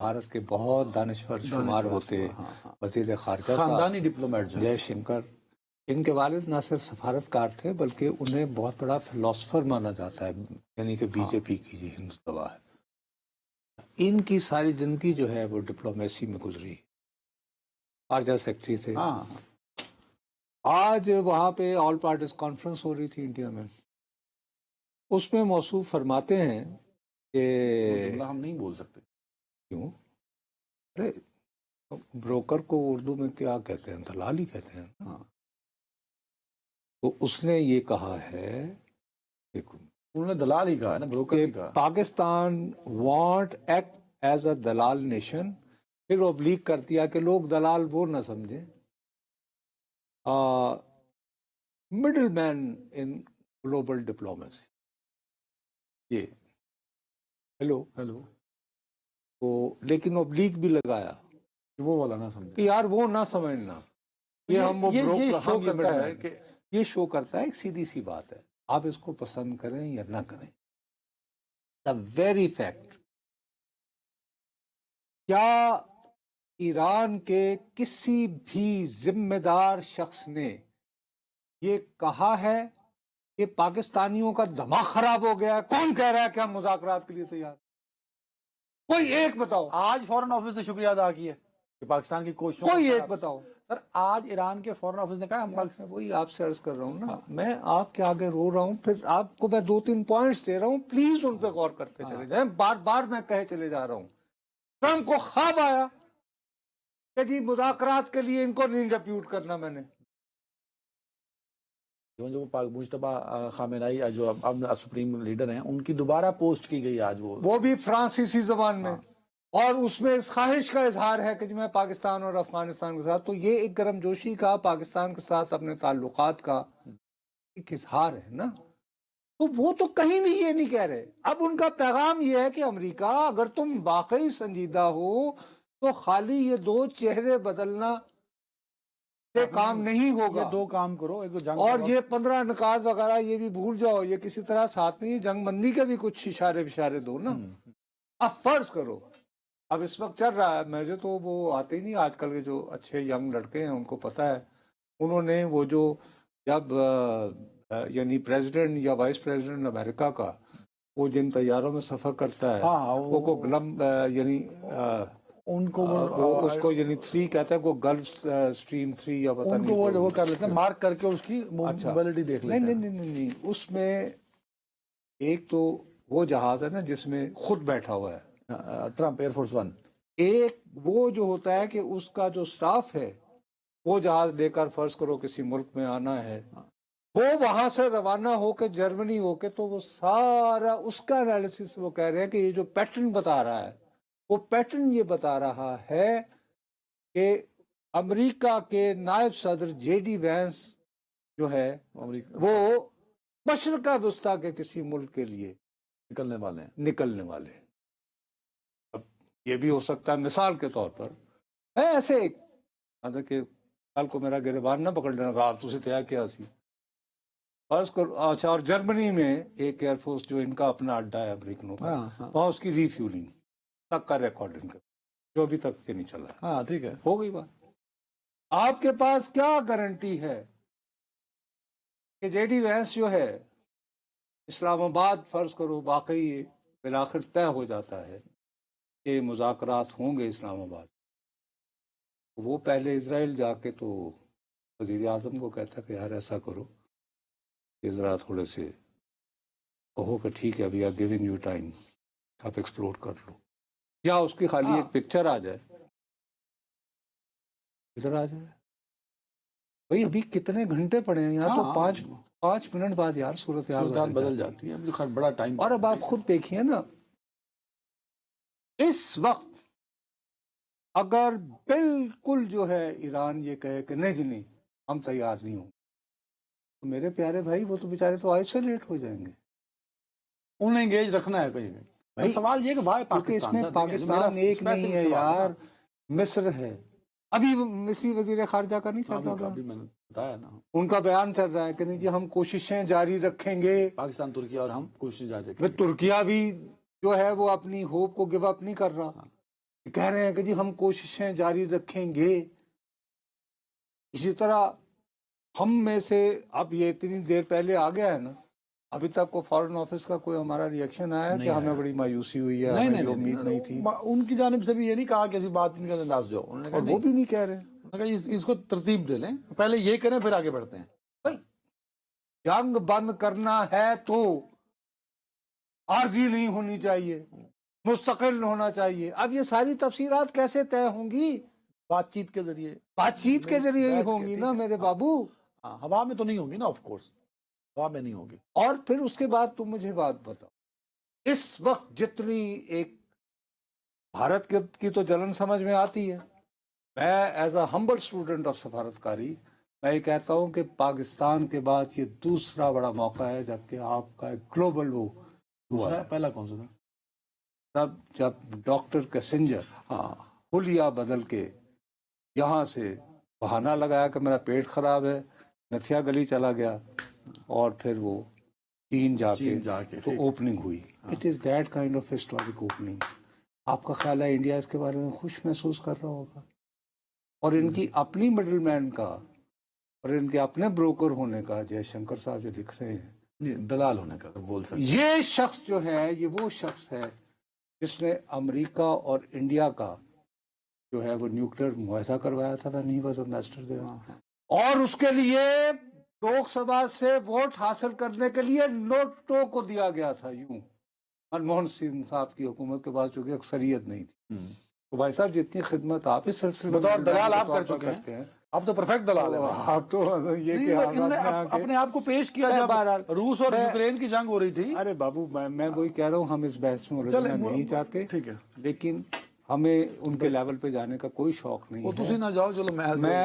بھارت کے بہت دانشور شمار ہوتے وزیر خارجہ خاندانی ڈپلومیٹ جو جے شنکر، ان کے والد نہ صرف سفارتکار تھے بلکہ انہیں بہت بڑا فلاسفر مانا جاتا ہے، یعنی کہ بی جے پی کی جو ہند دوا ہے۔ ان کی ساری زندگی جو ہے وہ ڈپلومیسی میں گزری، خارجہ سیکرٹری تھے۔ آج وہاں پہ آل پارٹیز کانفرنس ہو رہی تھی انڈیا میں، اس میں موصوف فرماتے ہیں کہ ہم نہیں بول سکتے کیوں؟ ارے بروکر کو اردو میں کیا کہتے ہیں؟ دلال ہی کہتے ہیں۔ تو اس نے یہ کہا ہے، انہوں نے دلال ہی کہا ہے نا، بروکر کہ نہیں کہا۔ Pakistan want act as a دلال نیشن، پھر اوبلیگ کر دیا کہ لوگ دلال وہ نہ سمجھیں، مڈل مین ان گلوبل ڈپلومیسی۔ یہ ہیلو تو لیکن اوبلیگ بھی لگایا وہ والا نہ سمجھے کہ یار وہ نہ سمجھنا، یہ ہم وہ شو کرتا ہے کہ یہ شو کرتا ہے، ایک سیدھی سی بات ہے، آپ اس کو پسند کریں یا نہ کریں، دا ویری فیکٹ۔ کیا ایران کے کسی بھی ذمہ دار شخص نے یہ کہا ہے کہ پاکستانیوں کا دماغ خراب ہو گیا ہے؟ کون کہہ رہا ہے کہ ہم مذاکرات کے لیے تیار؟ کوئی ایک بتاؤ۔ آج فورن آفس نے شکریہ ادا کیا کہ پاکستان کی کوششوں، کوئی ایک بتاؤ سر۔ آج ایران کے فورن آفس نے کہا ہم پاکستان، وہی آپ سے عرض کر رہا ہوں نا، میں آپ کے آگے رو رہا ہوں، پھر آپ کو میں 2-3 پوائنٹس دے رہا ہوں، پلیز ان پہ غور کرتے چلے جائیں۔ بار بار میں کہے چلے جا رہا ہوں، ٹرمپ کو خواب آیا کہ جی مذاکرات کے لیے ان کو نہیں ڈیپیوٹ کرنا میں نے۔ جو مجتبی خامنہئی جو اب سپریم لیڈر ہیں، ان کی دوبارہ پوسٹ کی گئی آج، وہ بھی فرانسیسی زبان میں، اور اس میں اس خواہش کا اظہار ہے کہ جی میں پاکستان اور افغانستان کے ساتھ، تو یہ ایک گرم جوشی کا پاکستان کے ساتھ اپنے تعلقات کا ایک اظہار ہے نا۔ تو وہ تو کہیں بھی یہ نہیں کہہ رہے۔ اب ان کا پیغام یہ ہے کہ امریکہ اگر تم واقعی سنجیدہ ہو تو خالی یہ 2 چہرے بدلنا سے کام نہیں ہوگا، یہ 2 کام کرو، ایک تو جنگ اور یہ 15 نکات وغیرہ یہ بھی بھول جاؤ، یہ کسی طرح ساتھ میں جنگ بندی کے بھی کچھ اشارے دو نا۔ اب فرض کرو، اب اس وقت چل رہا ہے، مجھے تو وہ آتے ہی نہیں، آج کل کے جو اچھے ینگ لڑکے ہیں ان کو پتہ ہے، انہوں نے وہ جو جب یعنی پریزیڈنٹ یا وائس پریزیڈنٹ امریکہ کا وہ جن طیاروں میں سفر کرتا ہے، وہ کو گلم یعنی ان کو اس کو یعنی 3 کہتا ہے، وہ گلف سٹریم 3 یا پتہ ان کو نہیں، وہ کر لیتے ہیں، مارک کر کے اس کی موبلٹی دیکھ لیتے ہیں۔ نہیں، اس میں ایک تو وہ جہاز ہے نا جس میں خود بیٹھا ہوا ہے، ٹرمپ ایئر فورس 1۔ ایک وہ جو ہوتا ہے کہ اس کا جو سٹاف ہے وہ جہاز لے کر فرض کرو کسی ملک میں آنا ہے، وہ وہاں سے روانہ ہو کے جرمنی ہو کے، تو وہ سارا اس کا انالیسس وہ کہہ رہے ہیں کہ یہ جو پیٹرن بتا رہا ہے، وہ پیٹرن یہ بتا رہا ہے کہ امریکہ کے نائب صدر جے ڈی وینس جو ہے وہ مشرقہ وسطیٰ کے کسی ملک کے لیے نکلنے والے ہیں۔ اب یہ بھی ہو سکتا ہے مثال کے طور پر ہے ایسے کہ کل کو میرا گریبان نہ پکڑ لینا، آپ تو سے تیا کیا سی فرض کرو۔ اچھا، اور جرمنی میں ایک ایئر فورس جو ان کا اپنا اڈا ہے امریکنوں کا، وہاں اس کی ری فیولنگ تک کا ریکارڈ ان کا جو ابھی تک کے نہیں چلا ہے۔ ہاں ٹھیک ہے، ہو گئی بات۔ آپ کے پاس کیا گارنٹی ہے کہ جے ڈی وینس جو ہے اسلام آباد فرض کرو واقعی بالآخر طے ہو جاتا ہے کہ مذاکرات ہوں گے اسلام آباد، وہ پہلے اسرائیل جا کے تو وزیر اعظم کو کہتا کہ یار ایسا کرو کہ ذرا تھوڑے سے کہو کہ ٹھیک ہے ابھی آر گیونگ یو ٹائم، آپ ایکسپلور کر لو، یا اس کی خالی ایک پکچر آ جائے، ادھر آ جائے بھائی ابھی کتنے گھنٹے پڑے ہیں یہاں، تو 5 منٹ بعد یار صورتحال بدل جاتی ہے، بڑا ٹائم۔ اور اب آپ خود دیکھیے نا، اس وقت اگر بالکل جو ہے ایران یہ کہے کہ نہیں جی نہیں ہم تیار نہیں ہوں، تو میرے پیارے بھائی وہ تو بیچارے تو آئسولیٹ ہو جائیں گے۔ انہیں انگیج رکھنا ہے کہیں بھی۔ سوال یہ کہ بھائی کیونکہ اس میں پاکستان ایک نہیں ہے یار، مصر ہے، ابھی مصری وزیر خارجہ کا نہیں چل رہا، میں نے بتایا نا، ان کا بیان چل رہا ہے کہ نہیں جی ہم کوششیں جاری رکھیں گے، پاکستان ترکیہ اور ہم کوشش جاری رکھیں گے۔ ترکیہ بھی جو ہے وہ اپنی ہوپ کو گیو اپ نہیں کر رہا، کہہ رہے ہیں کہ جی ہم کوششیں جاری رکھیں گے. اسی طرح ہم میں سے اب یہ اتنی دیر پہلے آ گیا ہے نا, ابھی تک کو فارن آفس کا کوئی ہمارا ریئیکشن آیا کہ ہمیں بڑی مایوسی ہوئی ہے, ہمیں یہ امید نہیں تھی. ان کی جانب سے بھی یہ نہیں کہا کہ ایسی بات ان کا انداز جو انہوں نے اور کہا وہ بھی نہیں کہہ رہے. انہوں نے کہا اس کو ترتیب دے لیں, پہلے یہ کریں پھر آگے بڑھتے ہیں. بھائی جنگ بند کرنا ہے تو عارضی نہیں ہونی چاہیے, مستقل ہونا چاہیے. اب یہ ساری تفصیلات کیسے طے ہوں گی؟ بات چیت کے ذریعے, بات چیت کے ذریعے ہی ہوں گی نا میرے بابو. ہوا میں تو نہیں ہوگی نا, آف کورس ہوا میں نہیں ہوگی. اور پھر اس کے بعد تم مجھے بات بتاؤ, اس وقت جتنی ایک بھارت کی تو جلن سمجھ میں آتی ہے. میں as a humble student of سفارتکاری میں یہ کہتا ہوں کہ پاکستان کے بعد یہ دوسرا بڑا موقع ہے جبکہ آپ کا ایک گلوبل وہ ہوا ہے. پہلا کون سا تھا؟ تب جب ڈاکٹر کیسنجر حلیہ بدل کے یہاں سے بہانہ لگایا کہ میرا پیٹ خراب ہے, نتھیا گلی چلا گیا, اور پھر وہ چین جا کے تو اوپننگ ہوئی. It is that kind of historic opening. آپ کا خیال ہے انڈیا اس کے بارے میں خوش محسوس کر رہا ہوگا؟ اور ان کی اپنی مڈل مین کا اور ان کے اپنے بروکر ہونے کا, جے شنکر صاحب جو لکھ رہے ہیں, دلال ہونے کا بول سکتے, یہ شخص جو ہے یہ وہ شخص ہے جس نے امریکہ اور انڈیا کا جو ہے وہ نیوکلیر معاہدہ کروایا تھا. نہیں بس میسٹر دے, اور اس کے لیے لوک سبھا سے ووٹ حاصل کرنے کے لیے نوٹوں کو دیا گیا تھا. یوں منموہن سنگھ صاحب کی حکومت کے بعد چونکہ اکثریت نہیں تھی. تو بھائی صاحب جتنی خدمت آپ اس سلسلے میں بطور دلال آپ بطور کر پر چکے کرتے ہیں, اب تو پرفیکٹ دلال ہے. آپ تو یہ کہ انہوں نے اپنے آپ کو پیش کیا جب روس اور یوکرین کی جنگ ہو رہی تھی. ارے بابو میں وہی کہہ رہا ہوں, ہم اس بحث میں الجھنا نہیں چاہتے, ٹھیک ہے, لیکن ہمیں ان کے لیول پہ جانے کا کوئی شوق نہیں وہ ہے. تسی نہ جاؤ, چلو میں